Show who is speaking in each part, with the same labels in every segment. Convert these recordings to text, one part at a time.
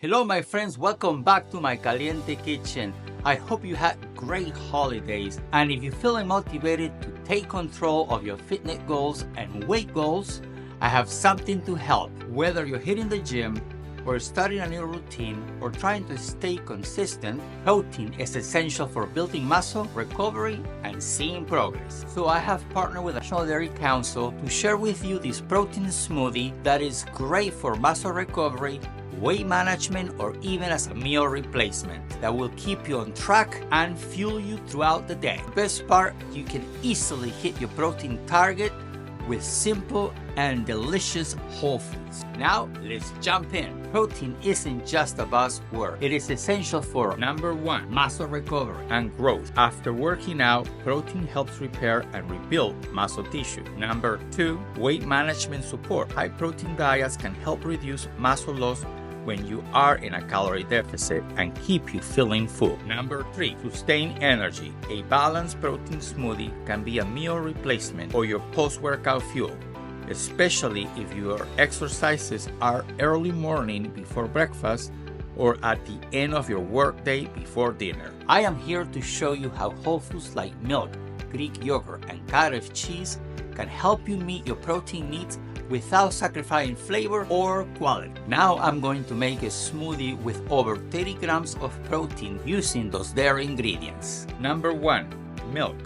Speaker 1: Hello my friends, welcome back to my Caliente kitchen. I hope you had great holidays, and if you're feeling motivated to take control of your fitness goals and weight goals, I have something to help. Whether you're hitting the gym or starting a new routine or trying to stay consistent, protein is essential for building muscle, recovery, and seeing progress. So I have partnered with the National Dairy Council to share with you this protein smoothie that is great for muscle recovery, weight management, or even as a meal replacement that will keep you on track and fuel you throughout the day. The best part, you can easily hit your protein target with simple and delicious whole foods. Now, let's jump in. Protein isn't just a buzzword. It is essential for number 1, muscle recovery and growth. After working out, protein helps repair and rebuild muscle tissue. Number 2, weight management support. High protein diets can help reduce muscle loss when you are in a calorie deficit and keep you feeling full. Number 3, sustain energy. A balanced protein smoothie can be a meal replacement or your post-workout fuel, especially if your exercises are early morning before breakfast or at the end of your workday before dinner. I am here to show you how whole foods like milk, Greek yogurt, and cottage cheese can help you meet your protein needs without sacrificing flavor or quality. Now I'm going to make a smoothie with over 30 grams of protein using those dairy ingredients. Number 1, milk.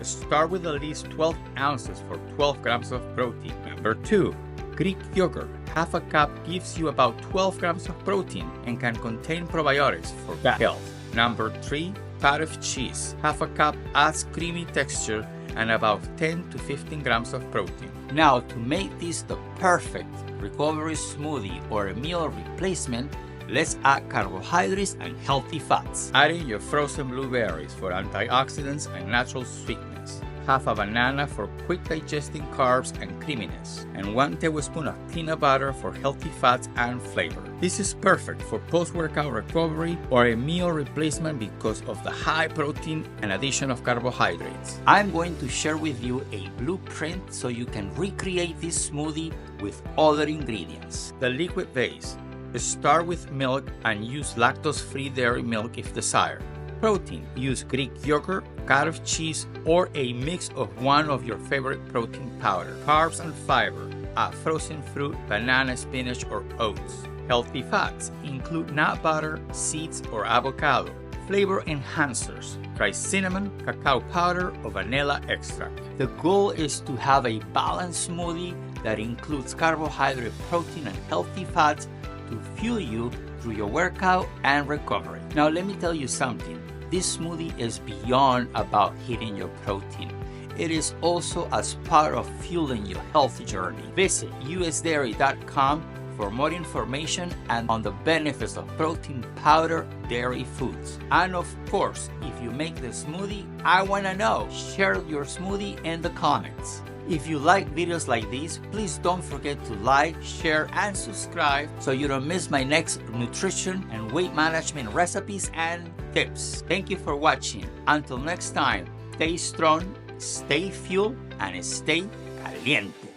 Speaker 1: Start with at least 12 ounces for 12 grams of protein. Number 2, Greek yogurt. Half a cup gives you about 12 grams of protein and can contain probiotics for gut health. Number 3, cottage cheese. Half a cup adds creamy texture and about 10 to 15 grams of protein. Now, to make this the perfect recovery smoothie or a meal replacement, let's add carbohydrates and healthy fats. Add in your frozen blueberries for antioxidants and natural sweetness. Half a banana for quick digesting carbs and creaminess. And 1 tablespoon of peanut butter for healthy fats and flavor. This is perfect for post-workout recovery or a meal replacement because of the high protein and addition of carbohydrates. I'm going to share with you a blueprint so you can recreate this smoothie with other ingredients. The liquid base. Start with milk and use lactose-free dairy milk if desired. Protein. Use Greek yogurt, cottage cheese, or a mix of one of your favorite protein powder. Carbs and fiber. Add frozen fruit, banana, spinach, or oats. Healthy fats. Include nut butter, seeds, or avocado. Flavor enhancers. Try cinnamon, cacao powder, or vanilla extract. The goal is to have a balanced smoothie that includes carbohydrate, protein, and healthy fats to fuel you through your workout and recovery. Now let me tell you something. This smoothie is beyond about hitting your protein. It is also as part of fueling your health journey. Visit usdairy.com for more information and on the benefits of protein powder dairy foods. And of course, if you make the smoothie, I want to know. Share your smoothie in the comments. If you like videos like these, please don't forget to like, share, and subscribe so you don't miss my next nutrition and weight management recipes and tips. Thank you for watching. Until next time, stay strong, stay fueled, and stay caliente.